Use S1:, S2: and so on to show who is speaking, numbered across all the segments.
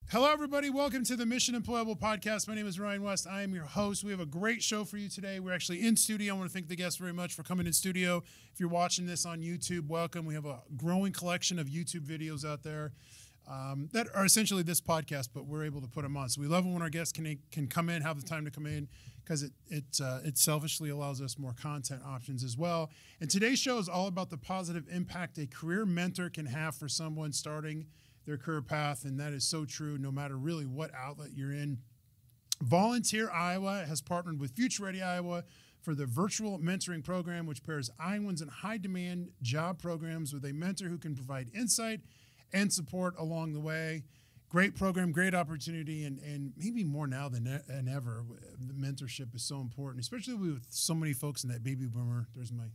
S1: Hello, everybody. Welcome to the Mission Employable Podcast. My name is Ryan West. I am your host. We have a great show for you today. We're actually in studio. I want to thank the guests very much for coming in studio. If you're watching this on YouTube, welcome. We have a growing collection of YouTube videos out there that are essentially this podcast, but we're able to put them on. So we love it when our guests can come in, have the time to come in, because it selfishly allows us more content options as well. And today's show is all about the positive impact a career mentor can have for someone starting their career path, and that is so true no matter really what outlet you're in. Volunteer Iowa has partnered with Future Ready Iowa for the virtual mentoring program, which pairs Iowans in high-demand job programs with a mentor who can provide insight and support along the way. Great program, great opportunity, and maybe more now than ever. The mentorship is so important, especially with so many folks in that baby boomer. There's my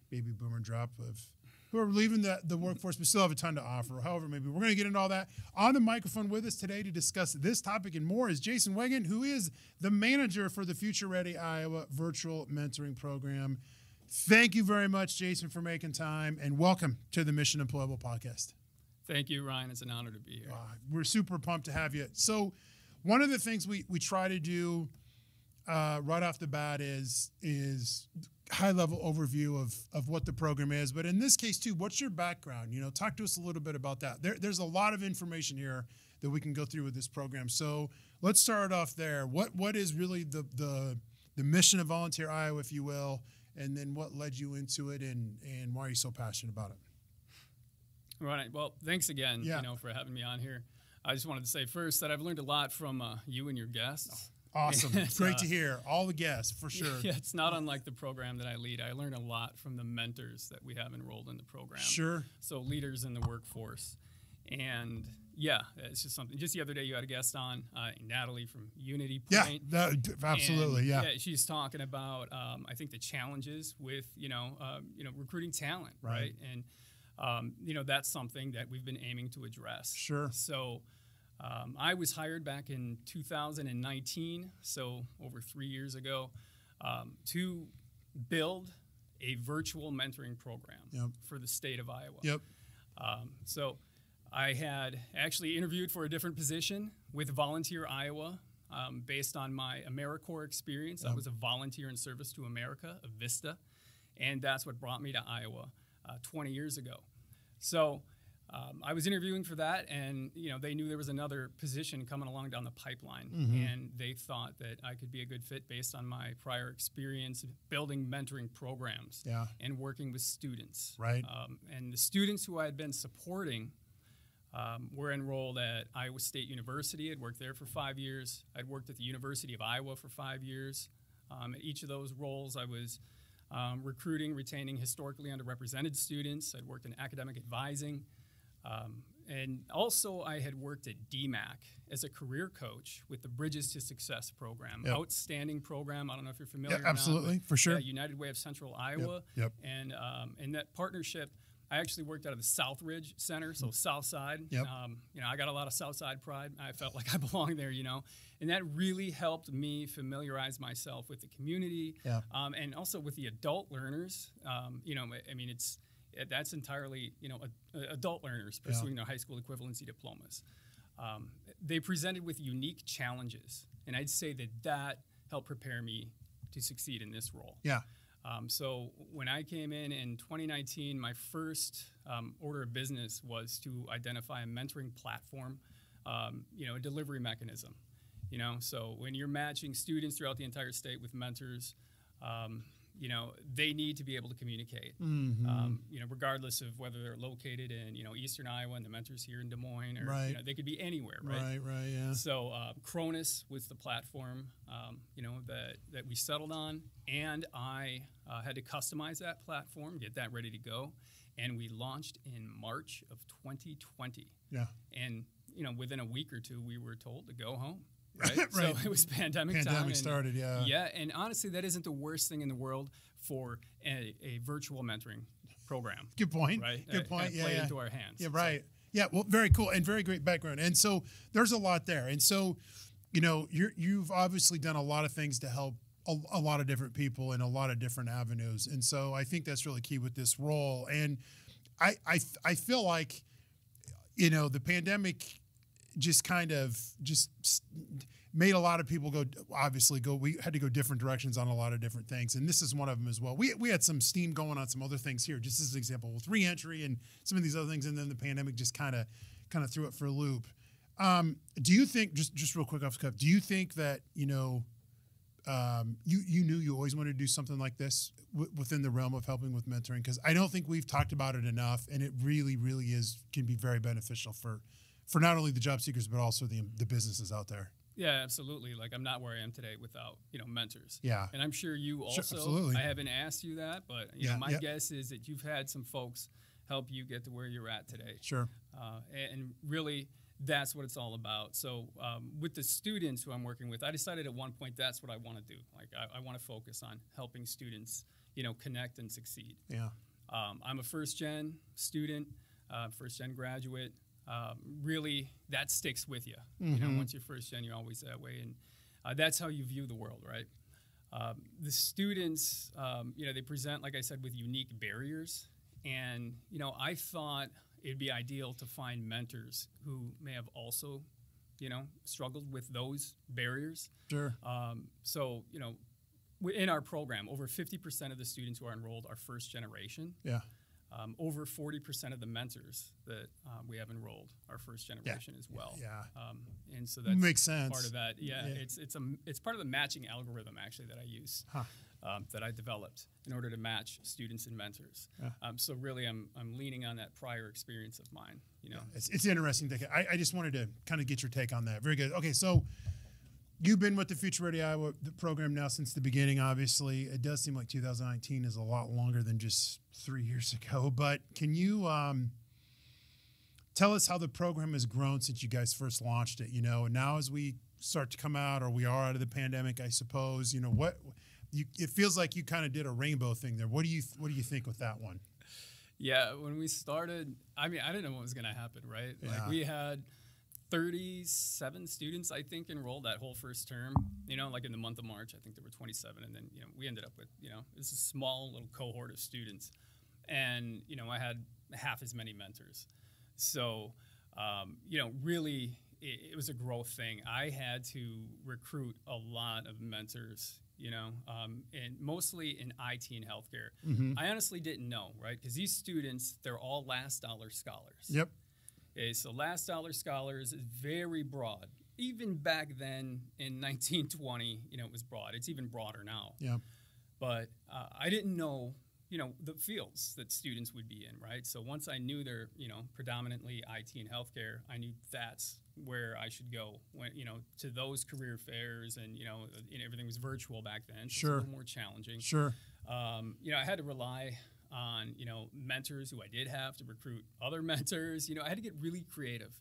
S1: baby boomer drop of who are leaving the workforce, but still have a ton to offer. However, maybe we're going to get into all that. On the microphone with us today to discuss this topic and more is Jason Wegan, who is the manager for the Future Ready Iowa Virtual Mentoring Program. Thank you very much, Jason, for making time, and welcome to the Mission Employable Podcast.
S2: Thank you, Ryan. It's an honor to be here.
S1: We're super pumped to have you. So one of the things we try to do right off the bat is high-level overview of what the program is. But in this case, too, what's your background? You know, talk to us a little bit about that. There's a lot of information here that we can go through with this program. So let's start off there. What is really the mission of Volunteer Iowa, if you will, and then what led you into it, and why are you so passionate about it?
S2: Right. Well, thanks again, for having me on here. I just wanted to say first that I've learned a lot from you and your guests.
S1: Awesome. Great to hear. All the guests, for sure.
S2: Yeah, it's not unlike the program that I lead. I learn a lot from the mentors that we have enrolled in the program.
S1: Sure.
S2: So leaders in the workforce. And yeah, it's just something. Just the other day, you had a guest on, Natalie from Unity Point.
S1: Yeah, absolutely.
S2: And, she's talking about, I think, the challenges with, recruiting talent, right? And, that's something that we've been aiming to address.
S1: Sure.
S2: So I was hired back in 2019, so over 3 years ago, to build a virtual mentoring program for the state of Iowa.
S1: Yep.
S2: So I had actually interviewed for a different position with Volunteer Iowa based on my AmeriCorps experience. I was a volunteer in service to America, a VISTA, and that's what brought me to Iowa 20 years ago. So I was interviewing for that, and they knew there was another position coming along down the pipeline, and they thought that I could be a good fit based on my prior experience building mentoring programs and working with students.
S1: Right.
S2: And the students who I had been supporting were enrolled at Iowa State University. I'd worked there for 5 years. I'd worked at the University of Iowa for 5 years. At each of those roles, I was recruiting, retaining historically underrepresented students. I'd worked in academic advising. And also I had worked at DMAC as a career coach with the Bridges to Success program. Outstanding program. I don't know if you're familiar or not.
S1: Absolutely, for sure.
S2: United Way of Central Iowa.
S1: Yep.
S2: And in that partnership, I actually worked out of the Southridge Center, so South Side.
S1: Yep.
S2: I got a lot of South Side pride. I felt like I belonged there, And that really helped me familiarize myself with the community and also with the adult learners. That's entirely, adult learners pursuing their high school equivalency diplomas. They presented with unique challenges, and I'd say that helped prepare me to succeed in this role.
S1: Yeah.
S2: So when I came in 2019, my first order of business was to identify a mentoring platform, a delivery mechanism. So when you're matching students throughout the entire state with mentors, they need to be able to communicate, regardless of whether they're located in, Eastern Iowa and the mentors here in Des Moines, or they could be anywhere, right?
S1: Right, yeah.
S2: So Cronus was the platform, that we settled on, and I had to customize that platform, get that ready to go, and we launched in March of 2020.
S1: Yeah.
S2: And within a week or two, we were told to go home. Right?
S1: Right.
S2: So it was pandemic time.
S1: Started, yeah.
S2: Yeah, and honestly, that isn't the worst thing in the world for a virtual mentoring program.
S1: Good point.
S2: Right?
S1: Good point.
S2: Play into our hands.
S1: Yeah, right. So. Yeah, well, very cool and very great background. And so there's a lot there. And so, you've obviously done a lot of things to help a lot of different people in a lot of different avenues. And so I think that's really key with this role. And I feel like, the pandemic just kind of made a lot of people we had to go different directions on a lot of different things, and this is one of them as well. We had some steam going on some other things here, just as an example with re-entry and some of these other things, and then the pandemic just kind of threw it for a loop. Do you think, just real quick off the cuff, do you think that you knew you always wanted to do something like this within the realm of helping with mentoring? Because I don't think we've talked about it enough, and it really can be very beneficial for not only the job seekers but also the businesses out there.
S2: Yeah, absolutely. Like, I'm not where I am today without, mentors.
S1: Yeah.
S2: And I'm sure you also,
S1: sure, absolutely.
S2: I haven't asked you that, but my guess is that you've had some folks help you get to where you're at today.
S1: Sure.
S2: And really, that's what it's all about. So with the students who I'm working with, I decided at one point that's what I want to do. Like, I want to focus on helping students, connect and succeed.
S1: Yeah.
S2: I'm a first-gen student, first-gen graduate. Really, that sticks with you.
S1: Mm-hmm.
S2: Once you're first gen, you're always that way, and that's how you view the world, right? The students, they present, like I said, with unique barriers, and I thought it'd be ideal to find mentors who may have also, struggled with those barriers.
S1: Sure.
S2: So, in our program, over 50% of the students who are enrolled are first generation.
S1: Yeah.
S2: Over 40% of the mentors that we have enrolled are first generation as well.
S1: Yeah.
S2: And so that
S1: makes sense.
S2: Part of that. Yeah. It's part of the matching algorithm actually that I use, that I developed in order to match students and mentors.
S1: Yeah.
S2: So really, I'm leaning on that prior experience of mine.
S1: It's interesting. I just wanted to kind of get your take on that. Very good. Okay, so you've been with the Future Ready Iowa program now since the beginning, obviously. It does seem like 2019 is a lot longer than just 3 years ago. But can you tell us how the program has grown since you guys first launched it? And now as we start to come out, or we are out of the pandemic, I suppose, it feels like you kind of did a rainbow thing there. What do you think with that one?
S2: Yeah, when we started, I didn't know what was going to happen, right?
S1: Yeah.
S2: Like, we had 37 students, I think, enrolled that whole first term. Like in the month of March, I think there were 27, and then we ended up with it's a small little cohort of students, and I had half as many mentors. So really, it was a growth thing. I had to recruit a lot of mentors, and mostly in IT and healthcare.
S1: Mm-hmm.
S2: I honestly didn't know, right? Because these students, they're all last dollar scholars.
S1: Yep.
S2: Okay, so last dollar scholars is very broad. Even back then in 1920, it was broad. It's even broader now.
S1: Yeah.
S2: But I didn't know, the fields that students would be in, right? So once I knew they're, predominantly IT and healthcare, I knew that's where I should go when, to those career fairs, and, everything was virtual back then. So
S1: Sure.
S2: It's a little more challenging.
S1: Sure.
S2: I had to rely on, mentors who I did have to recruit other mentors. I had to get really creative.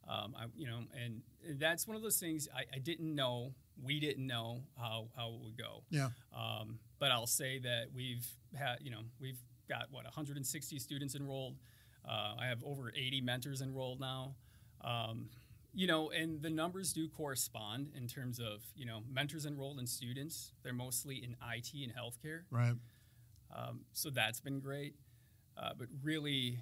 S2: And that's one of those things I didn't know. We didn't know how it would go.
S1: Yeah.
S2: But I'll say that we've got 160 students enrolled. I have over 80 mentors enrolled now. And the numbers do correspond in terms of, mentors enrolled and students. They're mostly in IT and healthcare.
S1: Right.
S2: So that's been great. But really,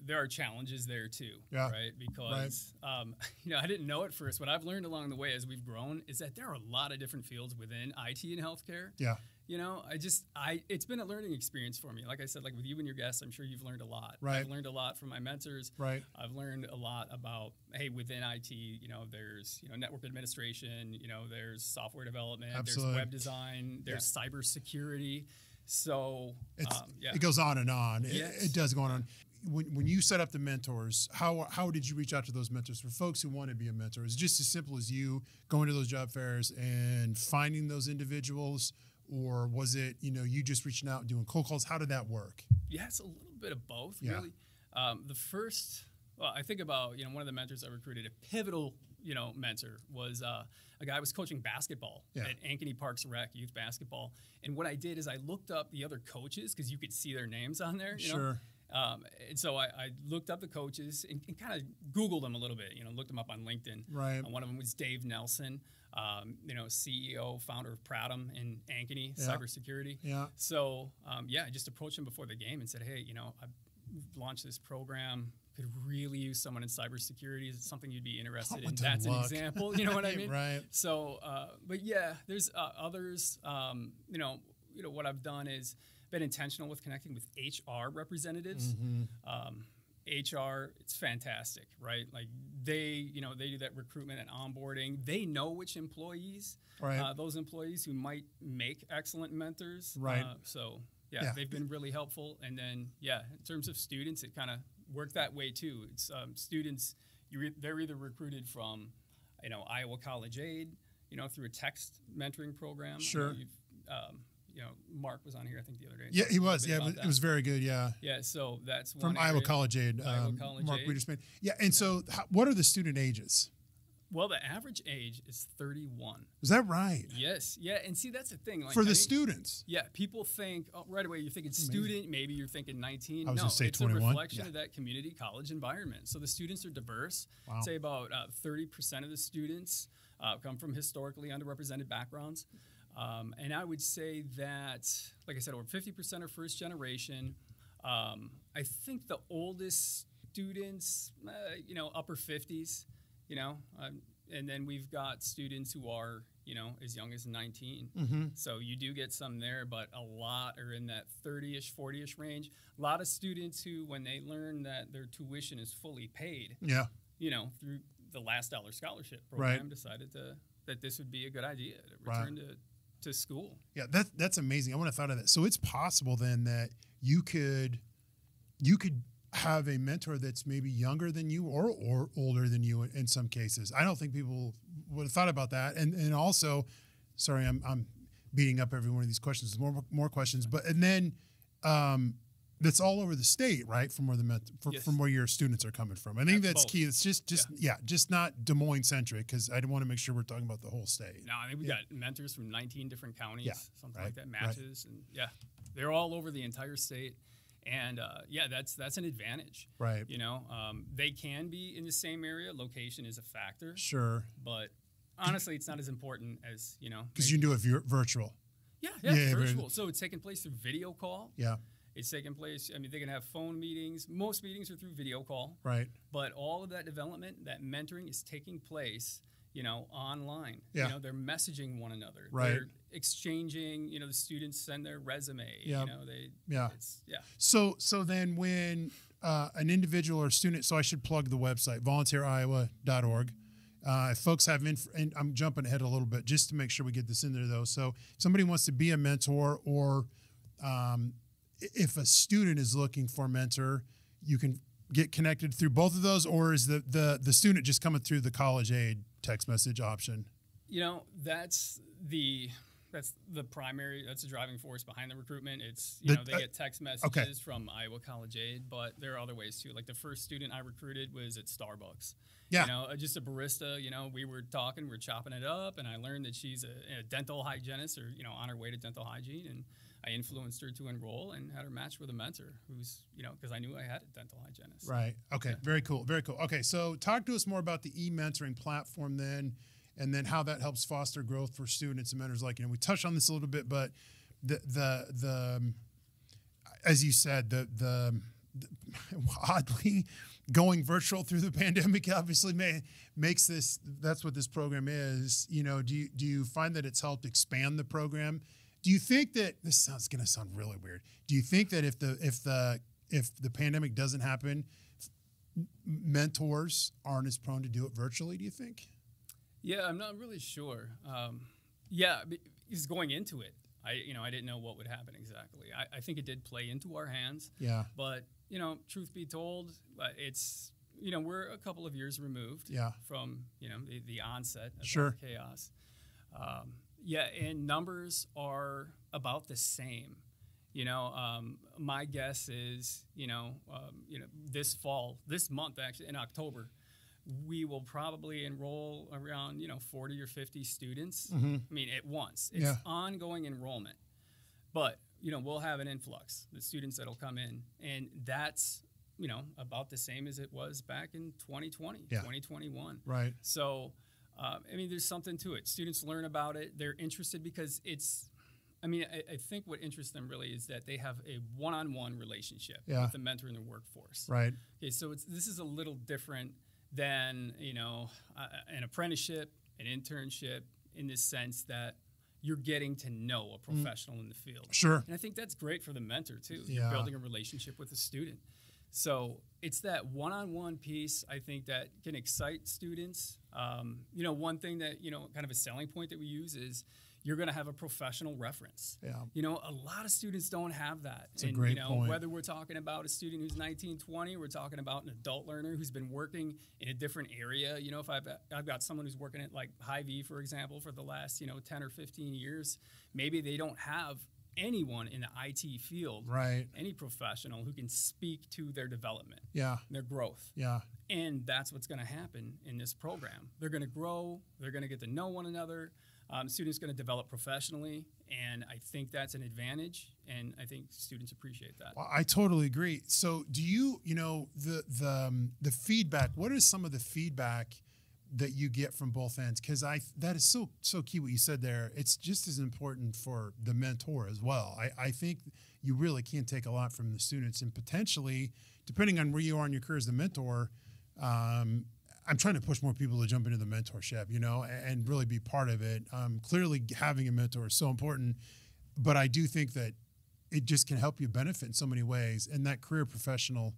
S2: there are challenges there too,
S1: Yeah.
S2: right? Because, I didn't know at first. What I've learned along the way as we've grown is that there are a lot of different fields within IT and healthcare.
S1: Yeah.
S2: It's been a learning experience for me. Like I said, like with you and your guests, I'm sure you've learned a lot.
S1: Right.
S2: I've learned a lot from my mentors.
S1: Right.
S2: I've learned a lot about, hey, within IT, there's, network administration, there's software development,
S1: Absolutely.
S2: there's web design, there's cybersecurity. So,
S1: it goes on and on.
S2: Yes.
S1: It does go on. When you set up the mentors, how did you reach out to those mentors for folks who want to be a mentor? Is it just as simple as you going to those job fairs and finding those individuals, or was it, you just reaching out and doing cold calls? How did that work?
S2: Yeah, it's a little bit of both,
S1: Yeah.
S2: really. I think about, one of the mentors I recruited, a pivotal, mentor was a guy who was coaching basketball at Ankeny Parks Rec, youth basketball. And what I did is I looked up the other coaches because you could see their names on there.
S1: Sure.
S2: And so I looked up the coaches and kind of Googled them a little bit, looked them up on LinkedIn.
S1: Right.
S2: One of them was Dave Nelson, CEO, founder of Pratum in Ankeny,
S1: Yeah.
S2: cybersecurity.
S1: Yeah.
S2: So, I just approached him before the game and said, hey, I launched this program. could really use someone in cybersecurity. Is it something you'd be interested in?
S1: With the
S2: That's
S1: luck.
S2: an example. You know what I mean?
S1: Right.
S2: So, but yeah, there's others. What I've done is been intentional with connecting with HR representatives. HR, it's fantastic, right? Like they do that recruitment and onboarding. They know which employees, those employees who might make excellent mentors.
S1: Right.
S2: Yeah, they've been really helpful. And then, in terms of students, it kind of worked that way too. It's students, they're either recruited from, Iowa College Aid, through a text mentoring program.
S1: Sure.
S2: Mark was on here, I think, the other day.
S1: Yeah, he was. Yeah, it was very good. Yeah.
S2: Yeah, so that's
S1: From
S2: one
S1: Iowa
S2: area.
S1: College Aid.
S2: Iowa College
S1: Mark
S2: Aid.
S1: Wiedersman. Yeah, and so what are the student ages?
S2: Well, the average age is 31.
S1: Is that right?
S2: Yes. Yeah, and see, that's the thing. Like,
S1: For the
S2: I think-
S1: students?
S2: Yeah, people think, right away, you're thinking student, maybe you're thinking 19.
S1: I was
S2: No,
S1: gonna say
S2: it's
S1: 21.
S2: a reflection
S1: Yeah.
S2: of that community college environment. So the students are diverse.
S1: Wow.
S2: Say about 30% of the students come from historically underrepresented backgrounds. And I would say that, like I said, over 50% are first generation. I think the oldest students, upper 50s, and then we've got students who are, as young as 19. So you do get some there, but a lot are in that 30-ish, 40-ish range. A lot of students who, when they learn that their tuition is fully paid,
S1: Yeah.
S2: through the Last Dollar Scholarship Program, decided that this would be a good idea to return to school.
S1: Yeah, that's amazing. I wouldn't have thought of that. So it's possible then that you could have a mentor that's maybe younger than you or older than you in some cases. I don't think people would have thought about that. And also, sorry, I'm beating up every one of these questions. There's more questions, and then that's all over the state, right? From where from where your students are coming from. I think that's
S2: both.
S1: key. It's just not Des Moines centric, because I want to make sure we're talking about the whole state.
S2: No, I think we got mentors from 19 different counties, something like that,
S1: right.
S2: matches, and they're all over the entire state. And that's an advantage.
S1: Right.
S2: They can be in the same area. Location is a factor.
S1: Sure.
S2: But honestly, it's not as important as
S1: Because you can do it virtual.
S2: Yeah,
S1: Yeah,
S2: virtual. So it's taking place through video call.
S1: Yeah.
S2: It's taking place. I mean, they can have phone meetings. Most meetings are through video call.
S1: Right.
S2: But all of that development, that mentoring, is taking place, online.
S1: Yeah.
S2: They're messaging one another.
S1: Right.
S2: They're exchanging. The students send their resume.
S1: Yeah.
S2: Yeah.
S1: So then when an individual or student, so I should plug the website, volunteeriowa.org. If folks have and I'm jumping ahead a little bit just to make sure we get this in there though. So if somebody wants to be a mentor, or if a student is looking for a mentor, you can get connected through both of those, or is the student just coming through the college aid text message option?
S2: That's the primary, that's the driving force behind the recruitment. It's, they get text messages from Iowa College Aid, but there are other ways too. Like the first student I recruited was at Starbucks.
S1: Yeah.
S2: Just a barista, we were talking, we were chopping it up, and I learned that she's a dental hygienist, or, on her way to dental hygiene. And I influenced her to enroll and had her matched with a mentor who's, because I knew I had a dental hygienist.
S1: Right. Okay. Yeah. Very cool. Very cool. Okay. So talk to us more about the e-mentoring platform then, and then how that helps foster growth for students and mentors. Like, we touched on this a little bit, but the as you said, the oddly going virtual through the pandemic obviously makes this, that's what this program is. Do you find that it's helped expand the program? Do you think that this is going to sound really weird? Do you think that if the pandemic doesn't happen, mentors aren't as prone to do it virtually? Do you think?
S2: Yeah, I'm not really sure. Because going into it, I didn't know what would happen exactly. I think it did play into our hands. Yeah. But truth be told, it's we're a couple of years removed. From the onset of chaos. And numbers are about the same. My guess is, this month, actually, in October, we will probably enroll around, 40 or 50 students. I mean, at once. It's ongoing enrollment. But, we'll have an influx, the students that'll come in. And that's, about the same as it was back in 2020, 2021. Right. So, there's something to it. Students learn about it. They're interested because it's I mean, I think what interests them really is that they have a one-on-one relationship
S1: Yeah.
S2: with the mentor in the workforce.
S1: Right.
S2: Okay, so this is a little different than, an apprenticeship, an internship, in the sense that you're getting to know a professional in the field.
S1: Sure.
S2: And I think that's great for the mentor too.
S1: Yeah.
S2: You're building a relationship with the student. So it's that one-on-one piece, I think, that can excite students. One thing that, kind of a selling point that we use is you're going to have a professional reference.
S1: Yeah.
S2: A lot of students don't have that.
S1: It's a great point.
S2: Whether we're talking about a student who's 19, 20, we're talking about an adult learner who's been working in a different area. If I've got someone who's working at like Hy-Vee, for example, for the last, 10 or 15 years, maybe they don't have anyone in the IT field,
S1: right,
S2: any professional who can speak to their development,
S1: yeah,
S2: their growth.
S1: Yeah.
S2: And that's what's going to happen in this program. They're going to grow. They're going to get to know one another. Students going to develop professionally, and I think that's an advantage, and I think students appreciate that.
S1: Well, I totally agree. So do you, the feedback, what is some of the feedback that you get from both ends? Because that is so key what you said there. It's just as important for the mentor as well. I think you really can take a lot from the students, and potentially, depending on where you are in your career as the mentor, I'm trying to push more people to jump into the mentorship, and really be part of it. Clearly, having a mentor is so important, but I do think that it just can help you benefit in so many ways. And that career professional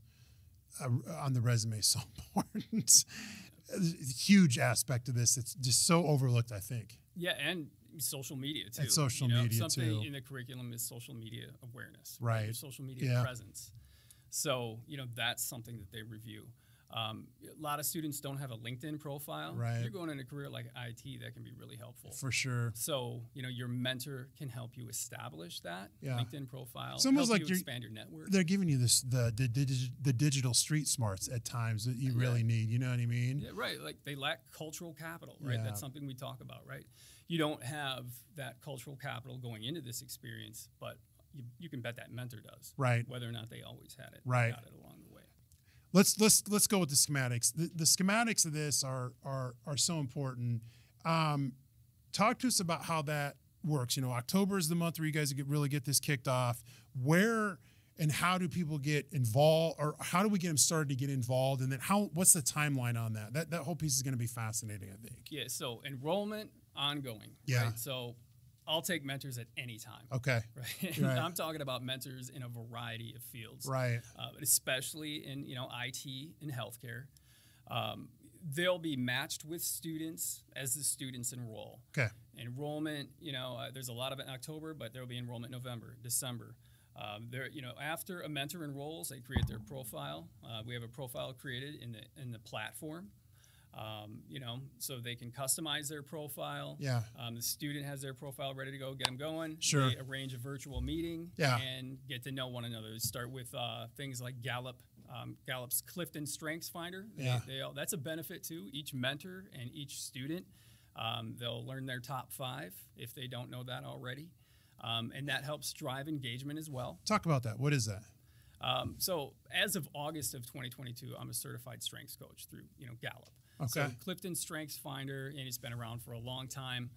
S1: on the resume is so important. Huge aspect of this. It's just so overlooked, I think.
S2: Yeah, and social media too.
S1: And social media
S2: something
S1: too.
S2: In the curriculum is social media awareness,
S1: right?
S2: Your social media presence. So that's something that they review. A lot of students don't have a LinkedIn profile.
S1: Right.
S2: You're going in a career like IT, that can be really helpful.
S1: For sure.
S2: So, your mentor can help you establish that LinkedIn profile.
S1: It's almost like
S2: you expand your network.
S1: They're giving you the digital street smarts at times that you really need. You know what I mean?
S2: Yeah, right. Like they lack cultural capital, right?
S1: Yeah.
S2: That's something we talk about, right? You don't have that cultural capital going into this experience, but you can bet that mentor does.
S1: Right.
S2: Whether or not they always had it.
S1: Right.
S2: Got it along the way.
S1: Let's go with the schematics. The schematics of this are so important. Talk to us about how that works. October is the month where you guys really get this kicked off. Where and how do people get involved, or how do we get them started to get involved? And then what's the timeline on that? That whole piece is going to be fascinating, I think.
S2: Yeah. So enrollment ongoing.
S1: Yeah.
S2: Right? So I'll take mentors at any time.
S1: Okay.
S2: Right.
S1: Right.
S2: I'm talking about mentors in a variety of fields.
S1: Right.
S2: But especially in IT and healthcare. They'll be matched with students as the students enroll.
S1: Okay.
S2: Enrollment, there's a lot of it in October, but there will be enrollment November, December. After a mentor enrolls, they create their profile. We have a profile created in the platform. So they can customize their profile.
S1: Yeah.
S2: The student has their profile ready to go, get them going.
S1: Sure.
S2: They arrange a virtual meeting.
S1: Yeah.
S2: And get to know one another. They start with things like Gallup's Clifton Strengths Finder. That's a benefit to each mentor and each student. They'll learn their top 5 if they don't know that already. And that helps drive engagement as well.
S1: Talk about that. What is that?
S2: So as of August of 2022, I'm a certified strengths coach through Gallup.
S1: Okay.
S2: So Clifton Strengths Finder, and it's been around for a long time.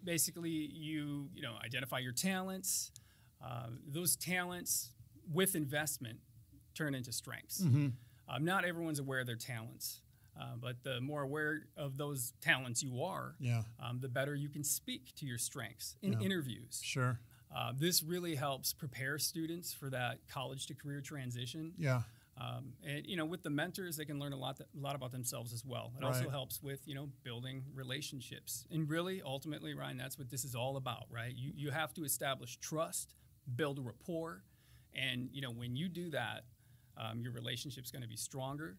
S2: Basically you identify your talents. Those talents with investment turn into strengths.
S1: Mm-hmm.
S2: Not everyone's aware of their talents. But the more aware of those talents you are, the better you can speak to your strengths in interviews.
S1: Sure.
S2: This really helps prepare students for that college to career transition.
S1: Yeah.
S2: And with the mentors, they can learn a lot about themselves as well. It also helps with building relationships. And really, ultimately, Ryan, that's what this is all about, right? You have to establish trust, build a rapport, and when you do that, your relationship's going to be stronger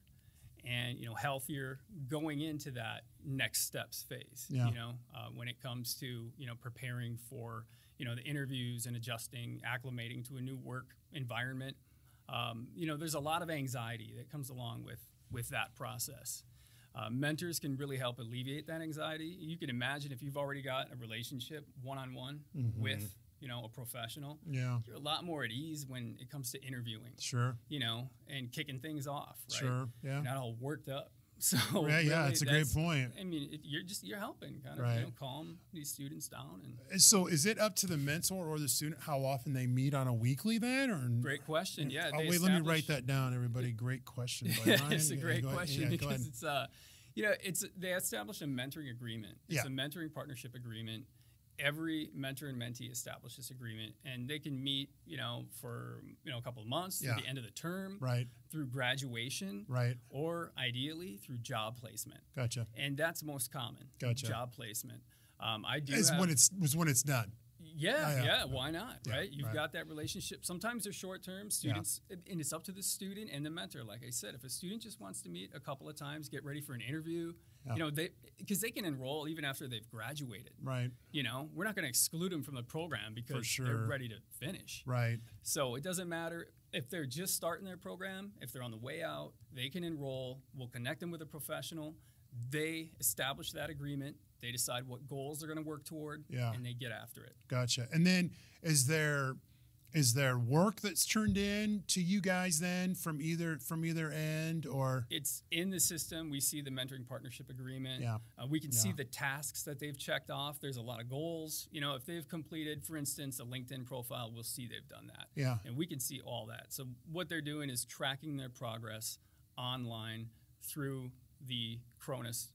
S2: and healthier going into that next steps phase.
S1: Yeah.
S2: When it comes to preparing for the interviews and adjusting, acclimating to a new work environment. There's a lot of anxiety that comes along with that process. Mentors can really help alleviate that anxiety. You can imagine if you've already got a relationship one-on-one with a professional, you're a lot more at ease when it comes to interviewing.
S1: Sure.
S2: And kicking things off, right?
S1: Sure. Yeah.
S2: You're not all worked up So
S1: Yeah,
S2: really,
S1: it's a great point.
S2: I mean, you're helping kind of
S1: Right.
S2: calm these students down.
S1: And so is it up to the mentor or the student how often they meet on a weekly then? Or
S2: Great question. Yeah.
S1: Oh, wait, let me write that down, everybody. Great question. By Ryan.
S2: It's a great question because
S1: it's
S2: they established a mentoring agreement. It's a mentoring partnership agreement. Every mentor and mentee establish this agreement, and they can meet, for a couple of months through the end of the term,
S1: right,
S2: through graduation,
S1: right,
S2: or ideally through job placement.
S1: Gotcha.
S2: And that's most common.
S1: Gotcha.
S2: Job placement. I do.
S1: When it's done.
S2: Yeah, why not, right? You've
S1: right.
S2: got that relationship. Sometimes they're short-term students, and it's up to the student and the mentor. Like I said, if a student just wants to meet a couple of times, get ready for an interview, because they can enroll even after they've graduated.
S1: Right.
S2: We're not going to exclude them from the program because they're ready to finish.
S1: Right.
S2: So it doesn't matter if they're just starting their program, if they're on the way out, they can enroll. We'll connect them with a professional. They establish that agreement. They decide what goals they're going to work toward, and they get after it.
S1: Gotcha. And then is there work that's turned in to you guys then from either end, or
S2: it's in the system? We see the mentoring partnership agreement.
S1: Yeah.
S2: We can see the tasks that they've checked off. There's a lot of goals. If they've completed, for instance, a LinkedIn profile, we'll see they've done that.
S1: Yeah.
S2: And we can see all that. So what they're doing is tracking their progress online through the Cronus,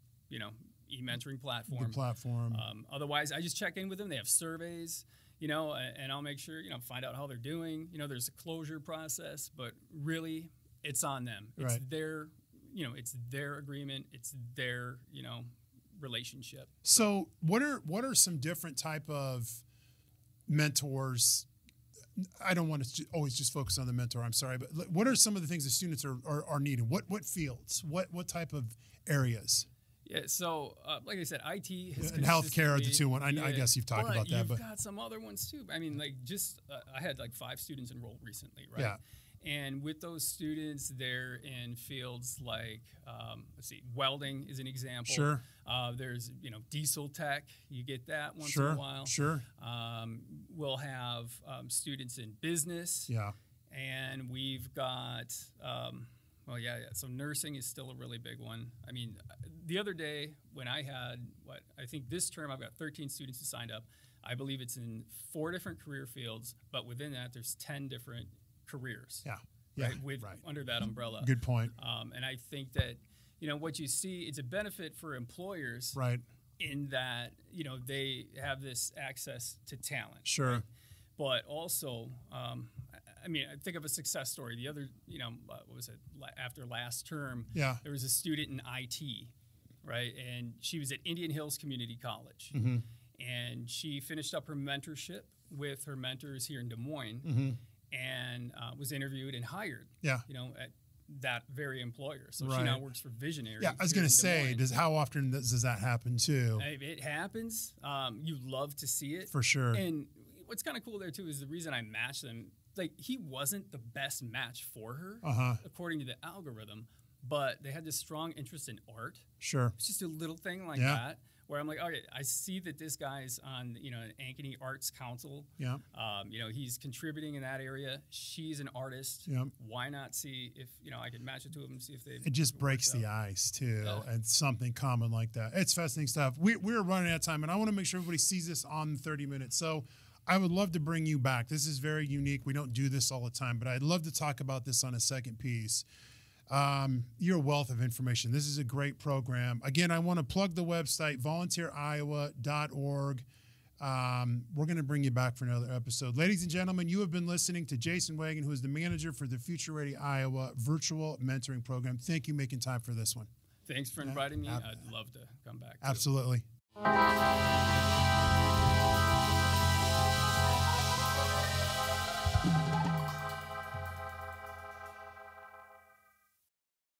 S2: e-mentoring platform.
S1: The platform.
S2: Otherwise, I just check in with them. They have surveys, and I'll make sure, find out how they're doing. There's a closure process, but really it's on them. It's their, it's their agreement. It's their, relationship.
S1: So what are some different type of mentors? I don't want to always just focus on the mentor. I'm sorry, but what are some of the things the students are needing? What fields? What type of areas?
S2: Yeah, so like I said, IT has
S1: and healthcare are the two ones. I guess you've talked about that,
S2: but you've got some other ones too. I mean, I had 5 students enrolled recently, right?
S1: Yeah.
S2: And with those students, they're in fields like, welding is an example.
S1: Sure.
S2: There's, diesel tech. You get that once
S1: in
S2: a while.
S1: Sure.
S2: We'll have students in business.
S1: Yeah.
S2: And we've got, so nursing is still a really big one. I mean, the other day when I had, I think this term I've got 13 students who signed up. I believe it's in 4 different career fields, but within that there's 10 different careers.
S1: Yeah.
S2: Under that umbrella.
S1: Good point.
S2: And I think that, what you see, it's a benefit for employers.
S1: Right.
S2: In that, they have this access to talent.
S1: Sure.
S2: Right? But also, I think of a success story. The other, what was it? After last term, there was a student in IT, right? And she was at Indian Hills Community College.
S1: Mm-hmm.
S2: And she finished up her mentorship with her mentors here in Des Moines.
S1: Mm-hmm.
S2: And was interviewed and hired.
S1: Yeah.
S2: At that very employer. So
S1: right.
S2: she now works for Visionary.
S1: Yeah, I was going to say, how often does that happen too?
S2: It happens. You love to see it.
S1: For sure.
S2: And what's kind of cool there too is the reason I matched them. He wasn't the best match for her, according to the algorithm, but they had this strong interest in art.
S1: Sure.
S2: It's just a little thing like that. Where I'm like, okay, I see that this guy's on, an Ankeny Arts Council.
S1: Yeah.
S2: He's contributing in that area. She's an artist.
S1: Yeah.
S3: Why not see if, I could match it to them and see if they...
S1: It just breaks the ice, too, and something common like that. It's fascinating stuff. We're running out of time, and I want to make sure everybody sees this on 30 minutes. So I would love to bring you back. This is very unique. We don't do this all the time, but I'd love to talk about this on a second piece. You're a wealth of information. This is a great program. Again, I want to plug the website, volunteeriowa.org. We're going to bring you back for another episode. Ladies and gentlemen, you have been listening to Jason Wagon, who is the manager for the Future Ready Iowa Virtual Mentoring Program. Thank you for making time for this one.
S2: Thanks for inviting me. I'd love to come back.
S1: Absolutely.
S2: Too.